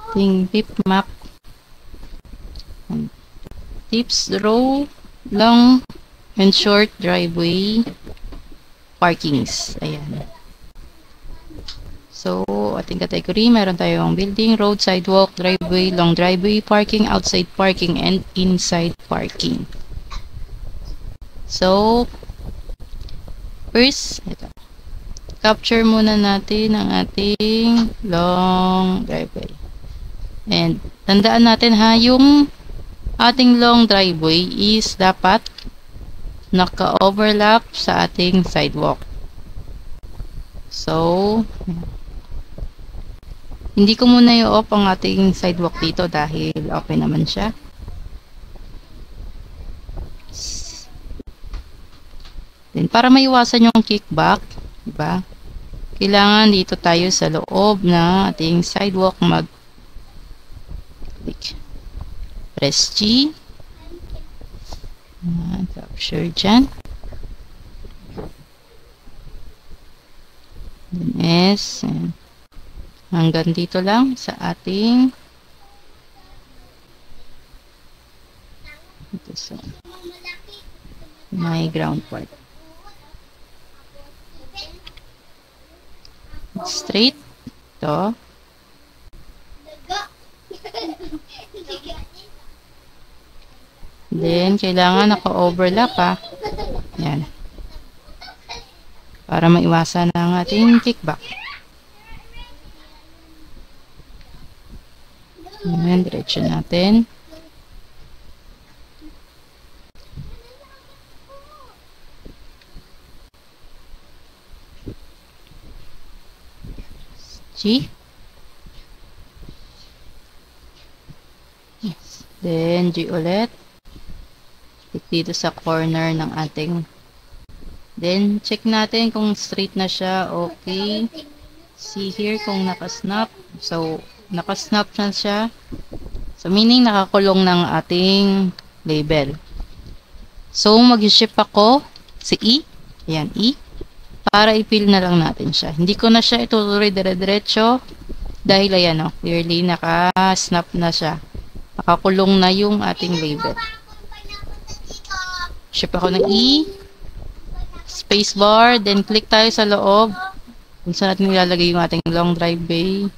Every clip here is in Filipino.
ating tip map. Tips, row, long, and short driveway parkings. Ayan. So, ating category, meron tayong building, road, sidewalk, driveway, long driveway, parking, outside parking, and inside parking. So, first, ito. Capture muna natin ang ating long driveway. And, tandaan natin ha, yung ating long driveway is dapat naka-overlap sa ating sidewalk. So, hindi ko muna i-off ang ating sidewalk dito dahil open naman siya. Then, para maiwasan yung kickback, diba? Kailangan dito tayo sa loob na ating sidewalk mag-click. Press G. Capture dyan. Then S. Hanggang dito lang sa ating ito sa my ground part. Straight. Ito. Then, kailangan naka-overlap ha. Yan. Para maiwasan ang ating kickback. Ayan, diretso natin. G. Yes. Then, G ulit. Click dito sa corner ng ating. Then, check natin kung straight na siya. Okay. See here kung nakasnap. So, nakasnap na siya. So, meaning nakakulong ng ating label. So, mag-shift ako sa E. Ayan, E. Para i-fill na lang natin siya. Hindi ko na siya itutuloy dire-diretso. Dahil ayan o, clearly naka-snap na siya. Nakakulong na yung ating label. Shift ako ng E. Spacebar. Then, click tayo sa loob. Kung saan natin nilalagay yung ating long driveway.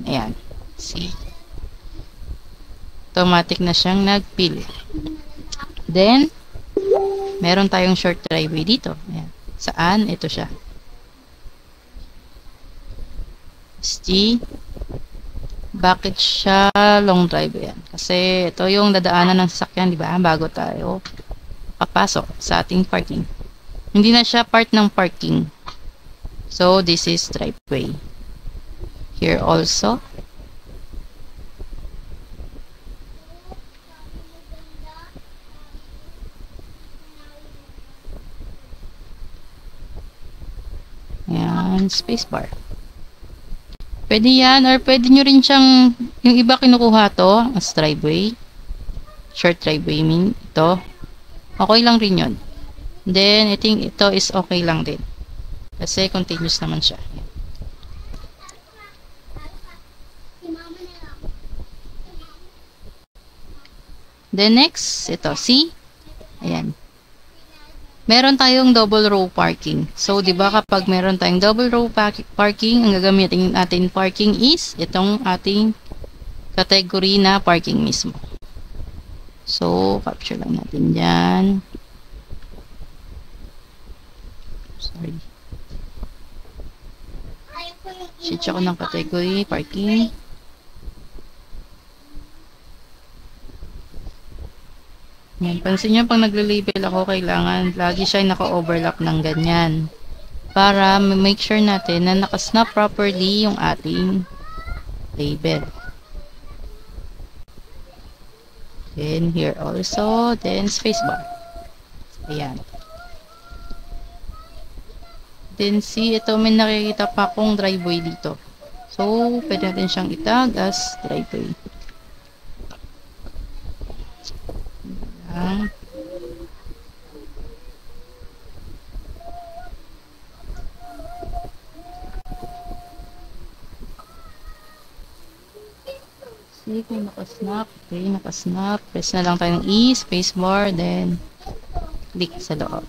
Ayan. See? Automatic na siyang nag-fill. Then, meron tayong short driveway dito. Ayan. Saan? Ito siya. SG. Bakit siya long driveway yan? Kasi ito yung dadaanan ng sasakyan, di ba? Bago tayo papasok sa ating parking. Hindi na siya part ng parking. So, this is driveway. Here also. Ayan, spacebar. Pwede yan, or pwede nyo rin siyang, yung iba kinukuha to, as driveway. Short driveway, ito. Okay lang rin yun. Then, I think ito is okay lang din. Kasi continuous naman siya. Then next, ito, see? Ayan. Meron tayong double row parking. So, di ba kapag meron tayong double row parking, ang gagamitin natin parking is itong ating category na parking mismo. So, capture lang natin dyan. Sorry. Switch ako ng category, parking. Yan. Pansin nyo, pag nagle-label ako, kailangan lagi siya naka-overlap ng ganyan. Para make sure natin na nakasnap properly yung ating label. Then, here also. Then, spacebar. Ayan. Then, see, ito may nakikita pa akong driveway dito. So, pwede natin siyang itag as driveway. Ayan. Okay, kung nakasnap. Okay, nakasnap. Press na lang tayo ng E, spacebar, then click sa loob.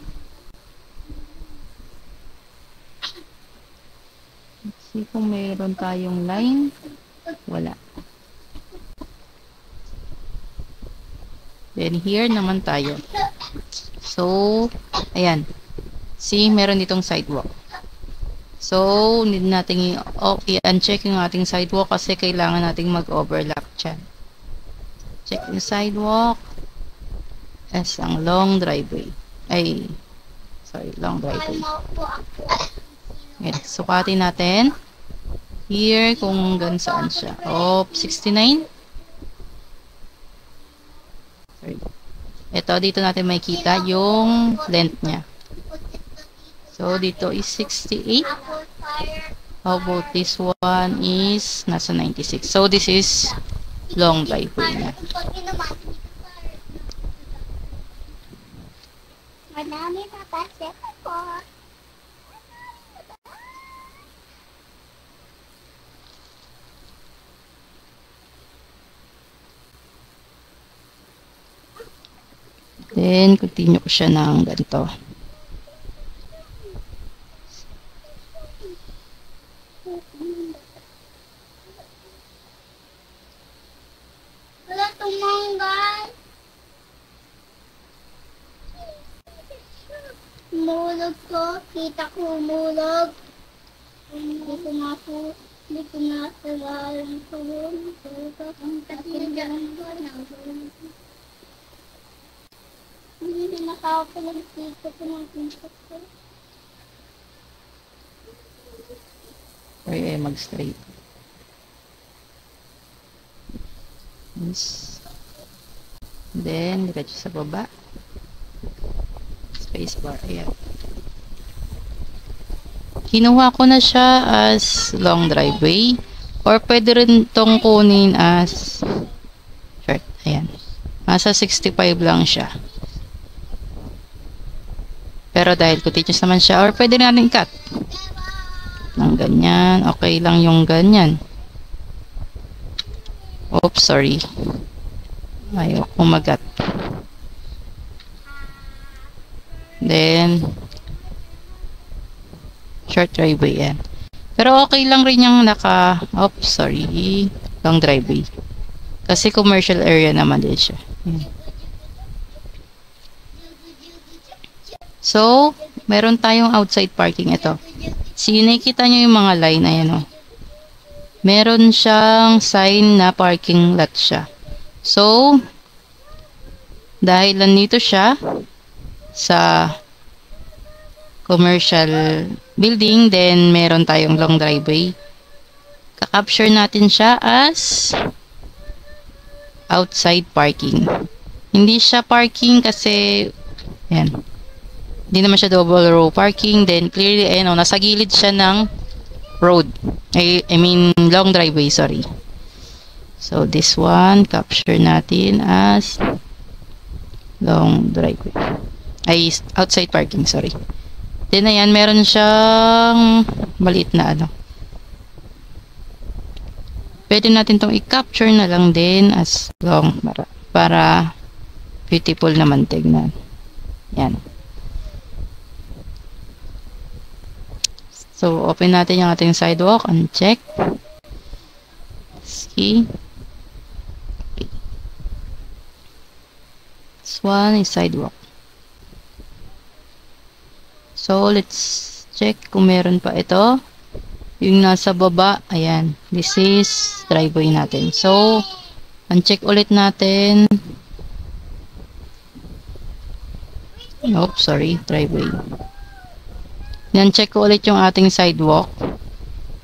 See kung mayroon tayong line. Wala. Then here naman tayo. So, ayan. See, meron ditong sidewalk. So, need natin i-uncheck yung ating sidewalk kasi kailangan nating mag-overlap dyan. Check yung sidewalk as ang long driveway. Ay, sorry, long driveway. Ayan, sukatin natin. Here, kung hanggang saan siya. 69. Sorry. Ito, dito natin makikita yung length niya. So, dito is 68. How about this one is nasa 96. So, this is long driveway niya. Madami papasok ako. Then, continue ko siya ng ganito. Wala tumanggal. Mulog ko. Kita ko mulog. Hindi ko nga po. Hindi ko nga talagang ko. Ang tatingan ko na. Hindi nakakapalag dito ko ng pinto ko. Or mag-straight. Yes. Then, diretso sa baba. Spacebar. Ayan. Kinuha ko na siya as long driveway. Or pwede rin tong kunin as short. Ayan. Nasa 65 lang siya. Pero dahil continuous naman siya, or pwede natin cut. Ng ganyan. Okay lang yung ganyan. Oops, sorry. Ayaw kumagat. Then, short driveway yan. Pero okay lang rin yung oops, sorry. Long driveway. Kasi commercial area naman din siya. Yan. So, meron tayong outside parking ito. Nakikita nyo yung mga line, ayan o. Meron siyang sign na parking lot siya. So, dahil nandito siya sa commercial building, then meron tayong long driveway. Kakapture natin siya as outside parking. Hindi siya parking kasi, yan. Hindi naman siya double row parking. Then, clearly, ayun, nasa gilid siya ng road. I mean, long driveway, sorry. So, this one, capture natin as long driveway. Ay, outside parking, sorry. Then, ayan, meron siyang maliit na ano. Pwede natin tong i-capture na lang din as long para beautiful naman tignan. Yan. So, open natin yung ating sidewalk. Uncheck. See. Okay. This one is sidewalk. So, let's check kung meron pa ito. Yung nasa baba, ayan. This is driveway natin. So, uncheck ulit natin. Oops, sorry. Driveway. Yan-check ko ulit yung ating sidewalk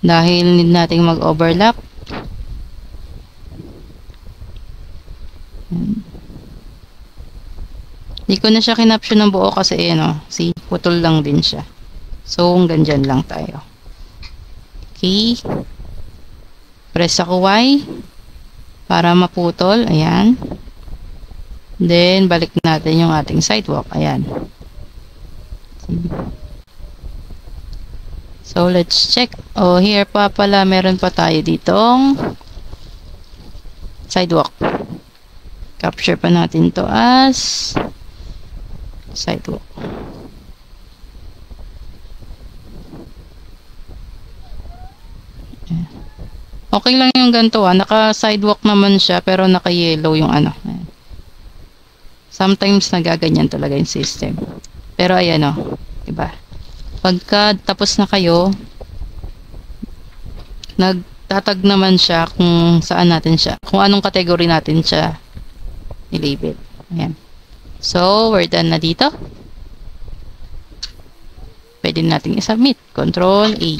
dahil need nating mag-overlap. Hindi ko na siya kinaption ng buo kasi see, putol lang din siya. So, hanggang dyan lang tayo. Okay. Press ako Y para maputol. Ayan. Then, balik natin yung ating sidewalk. Ayan. See. So, let's check. Oh, here pa pala, meron pa tayo ditong sidewalk. Capture pa natin to as sidewalk. Okay lang yung ganito naka-sidewalk naman siya pero naka-yellow yung ano. Ayan. Sometimes nagaganyan talaga yung system. Pero ayan diba? Pagka tapos na kayo, nagtatag naman siya kung saan natin siya, kung anong category natin siya i-label. Ayan. So, we're done na dito. Pwede natin i-submit. Control A.